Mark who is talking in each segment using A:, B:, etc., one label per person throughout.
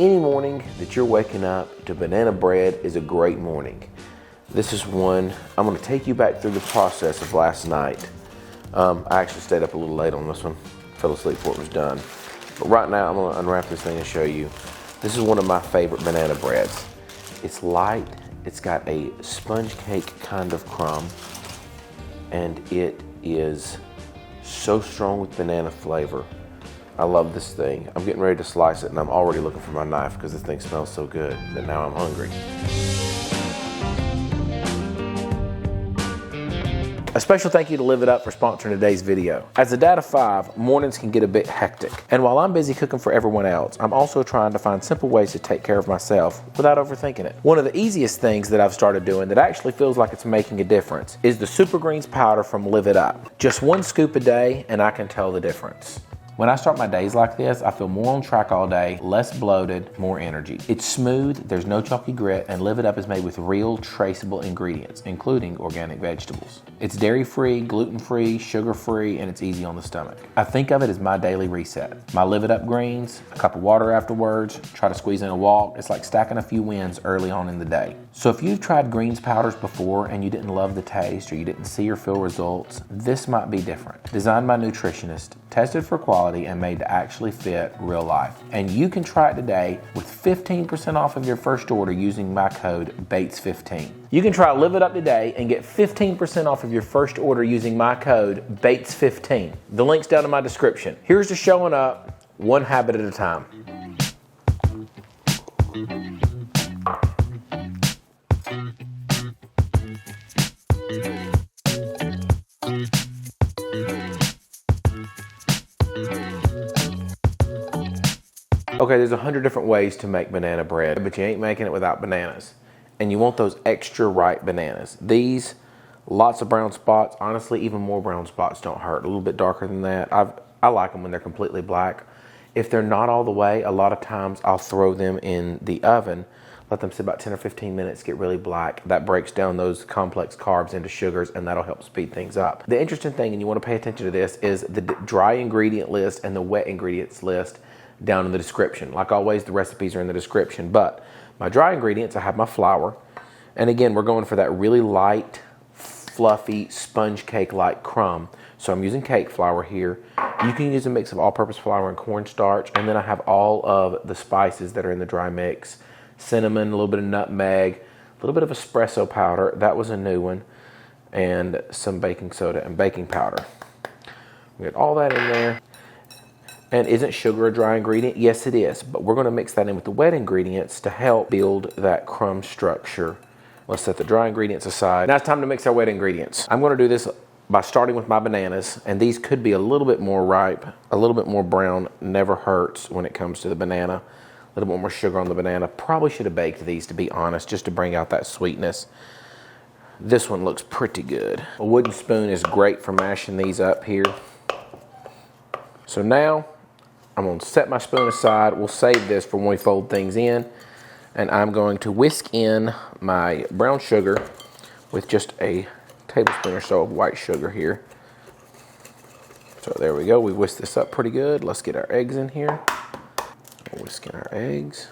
A: Any morning that you're waking up to banana bread is a great morning. This is one, I'm gonna take you back through the process of last night. I actually stayed up a little late on this one, fell asleep before it was done. But right now I'm gonna unwrap this thing and show you. This is one of my favorite banana breads. It's light, it's got a sponge cake kind of crumb, and it is so strong with banana flavor. I love this thing. I'm getting ready to slice it and I'm already looking for my knife because this thing smells so good that now I'm hungry. A special thank you to Live It Up for sponsoring today's video. As a dad of 5, mornings can get a bit hectic. And while I'm busy cooking for everyone else, I'm also trying to find simple ways to take care of myself without overthinking it. One of the easiest things that I've started doing that actually feels like it's making a difference is the Super Greens powder from Live It Up. Just 1 scoop a day and I can tell the difference. When I start my days like this, I feel more on track all day, less bloated, more energy. It's smooth, there's no chalky grit, and Live It Up is made with real, traceable ingredients, including organic vegetables. It's dairy-free, gluten-free, sugar-free, and it's easy on the stomach. I think of it as my daily reset. My Live It Up greens, a cup of water afterwards, try to squeeze in a walk. It's like stacking a few wins early on in the day. So if you've tried greens powders before and you didn't love the taste or you didn't see or feel results, this might be different. Designed by nutritionists, tested for quality, and made to actually fit real life. And you can try it today with 15% off of your first order using my code BATES15. You can try Live It Up today and get 15% off of your first order using my code BATES15. The link's down in my description. Here's to showing up one habit at a time. Okay, there's 100 different ways to make banana bread, but you ain't making it without bananas. And you want those extra ripe bananas. These, lots of brown spots. Honestly, even more brown spots don't hurt. A little bit darker than that. I like them when they're completely black. If they're not all the way, a lot of times I'll throw them in the oven, let them sit about 10 or 15 minutes, get really black. That breaks down those complex carbs into sugars, and that'll help speed things up. The interesting thing, and you want to pay attention to this, is the dry ingredient list and the wet ingredients list down in the description. Like always, the recipes are in the description, but my dry ingredients, I have my flour. And again, we're going for that really light, fluffy, sponge cake-like crumb. So I'm using cake flour here. You can use a mix of all-purpose flour and cornstarch. And then I have all of the spices that are in the dry mix. Cinnamon, a little bit of nutmeg, a little bit of espresso powder. That was a new one. And some baking soda and baking powder. We got all that in there. And isn't sugar a dry ingredient? Yes, it is. But we're going to mix that in with the wet ingredients to help build that crumb structure. Let's set the dry ingredients aside. Now it's time to mix our wet ingredients. I'm going to do this by starting with my bananas. And these could be a little bit more ripe, a little bit more brown. Never hurts when it comes to the banana. A little bit more sugar on the banana. Probably should have baked these, to be honest, just to bring out that sweetness. This one looks pretty good. A wooden spoon is great for mashing these up here. So now, I'm going to set my spoon aside. We'll save this for when we fold things in. And I'm going to whisk in my brown sugar with just a tablespoon or so of white sugar here. So there we go. We whisked this up pretty good. Let's get our eggs in here. Whisk in our eggs.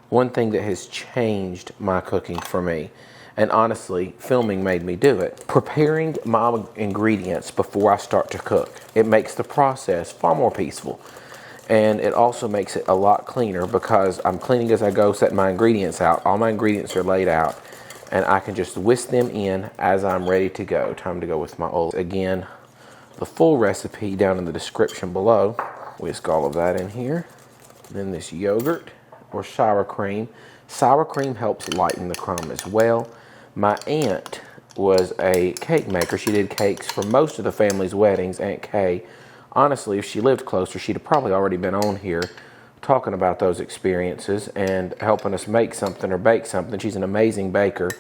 A: One thing that has changed my cooking for me, and honestly, filming made me do it. Preparing my ingredients before I start to cook. It makes the process far more peaceful. And it also makes it a lot cleaner because I'm cleaning as I go, setting my ingredients out. All my ingredients are laid out. And I can just whisk them in as I'm ready to go. Time to go with my oil. Again, the full recipe down in the description below. Whisk all of that in here. Then this yogurt or sour cream. Sour cream helps lighten the crumb as well. My aunt was a cake maker. She did cakes for most of the family's weddings, Aunt Kay. Honestly, if she lived closer, she'd have probably already been on here talking about those experiences and helping us make something or bake something. She's an amazing baker.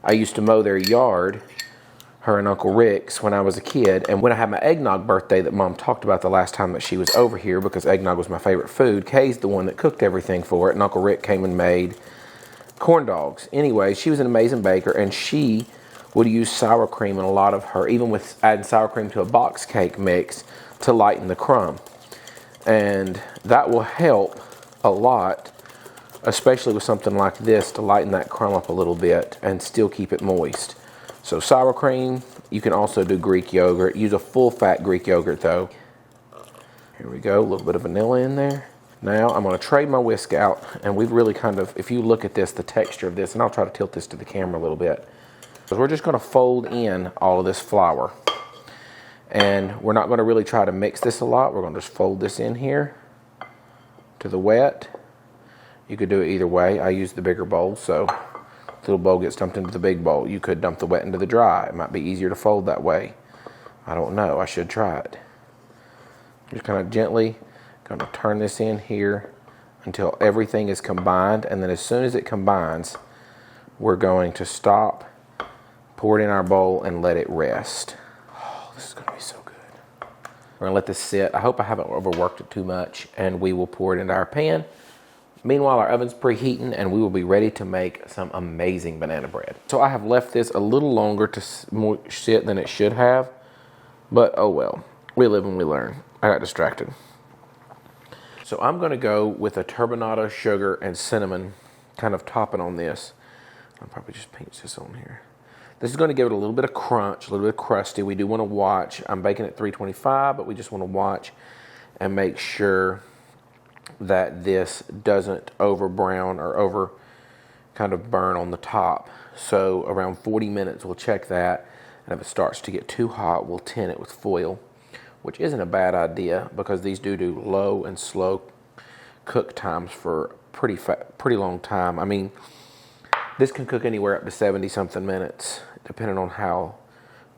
A: I used to mow their yard, her and Uncle Rick's, when I was a kid. And when I had my eggnog birthday that Mom talked about the last time that she was over here, because eggnog was my favorite food, Kay's the one that cooked everything for it, and Uncle Rick came and made corn dogs. Anyway, she was an amazing baker, and she would use sour cream in a lot of her, even with adding sour cream to a box cake mix to lighten the crumb. And that will help a lot, especially with something like this, to lighten that crumb up a little bit and still keep it moist. So sour cream, you can also do Greek yogurt. Use a full fat Greek yogurt though. Here we go, a little bit of vanilla in there. Now I'm gonna trade my whisk out, and we've really kind of, if you look at this, the texture of this, and I'll try to tilt this to the camera a little bit. So we're just gonna fold in all of this flour. And we're not gonna really try to mix this a lot. We're gonna just fold this in here to the wet. You could do it either way. I use the bigger bowl, so the little bowl gets dumped into the big bowl. You could dump the wet into the dry. It might be easier to fold that way. I don't know, I should try it. Just kind of gently gonna turn this in here until everything is combined, and then as soon as it combines, we're going to stop, pour it in our bowl, and let it rest. Oh, this is gonna be so good. We're gonna let this sit. I hope I haven't overworked it too much, and we will pour it into our pan. Meanwhile, our oven's preheating, and we will be ready to make some amazing banana bread. So I have left this a little longer to sit than it should have, but oh well. We live and we learn. I got distracted. So I'm gonna go with a turbinado sugar and cinnamon kind of topping on this. I'll probably just pinch this on here. This is gonna give it a little bit of crunch, a little bit crusty. We do wanna watch. I'm baking at 325, but we just wanna watch and make sure that this doesn't over brown or over kind of burn on the top. So around 40 minutes, we'll check that. And if it starts to get too hot, we'll tin it with foil, which isn't a bad idea because these do low and slow cook times for pretty long time. I mean, this can cook anywhere up to 70 something minutes, depending on how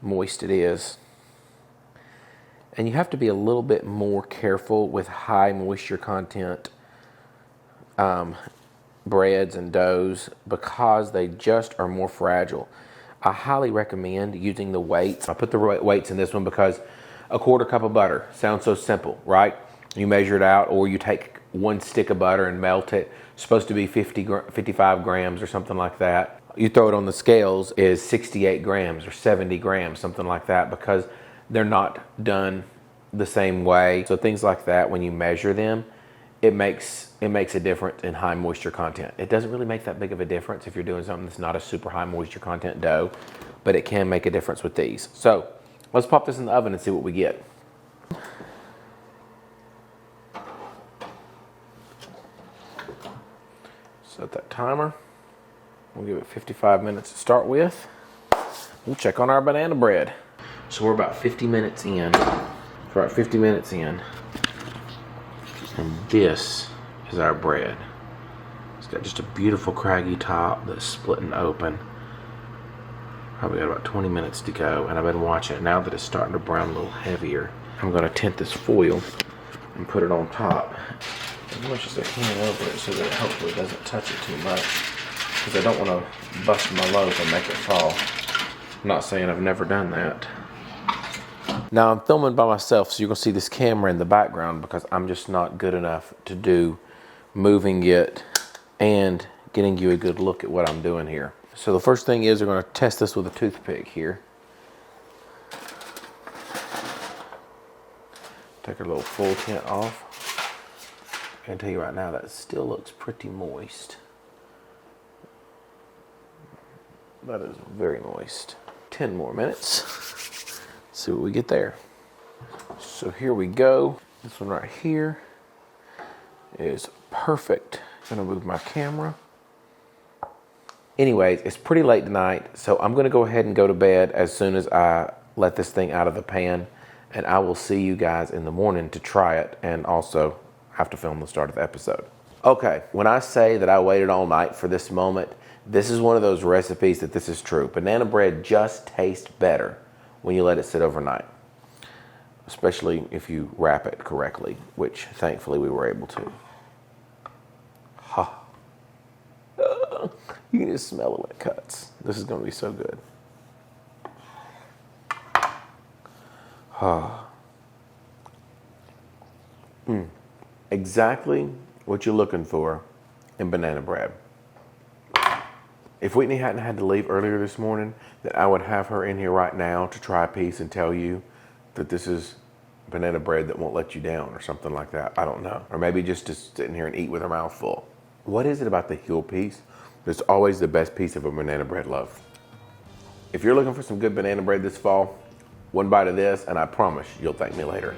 A: moist it is. And you have to be a little bit more careful with high moisture content breads and doughs because they just are more fragile. I highly recommend using the weights. I put the weights in this one because a quarter cup of butter sounds so simple, right? You measure it out, or you take one stick of butter and melt it. It's supposed to be 55 grams or something like that. You throw it on the scales, is 68 grams or 70 grams, something like that, because they're not done the same way. So things like that, when you measure them, it makes a difference in high moisture content. It doesn't really make that big of a difference if you're doing something that's not a super high moisture content dough, but it can make a difference with these. So let's pop this in the oven and see what we get. Set that timer. We'll give it 55 minutes to start with. We'll check on our banana bread. So we're about 50 minutes in. We're about 50 minutes in. And this is our bread. It's got just a beautiful craggy top that's splitting open. Probably got about 20 minutes to go, and I've been watching it. Now that it's starting to brown a little heavier, I'm gonna tint this foil and put it on top as much as I can over it so that it hopefully doesn't touch it too much, because I don't want to bust my loaf and make it fall. I'm not saying I've never done that. Now I'm filming by myself, so you're gonna see this camera in the background because I'm just not good enough to do moving it and getting you a good look at what I'm doing here. So the first thing is we're gonna test this with a toothpick here. Take our little full tint off. I can tell you right now that still looks pretty moist. That is very moist. 10 more minutes. Let's see what we get there. So here we go. This one right here is perfect. I'm gonna move my camera. Anyways, it's pretty late tonight, so I'm gonna go ahead and go to bed as soon as I let this thing out of the pan, and I will see you guys in the morning to try it and also have to film the start of the episode. Okay, when I say that I waited all night for this moment, this is one of those recipes that this is true. Banana bread just tastes better when you let it sit overnight, especially if you wrap it correctly, which thankfully we were able to. Ha. You can just smell it when it cuts. This is gonna be so good. Exactly what you're looking for in banana bread. If Whitney hadn't had to leave earlier this morning, then I would have her in here right now to try a piece and tell you that this is banana bread that won't let you down or something like that. I don't know. Or maybe just to sit in here and eat with her mouth full. What is it about the heel piece that's always the best piece of a banana bread loaf? If you're looking for some good banana bread this fall, one bite of this and I promise you'll thank me later.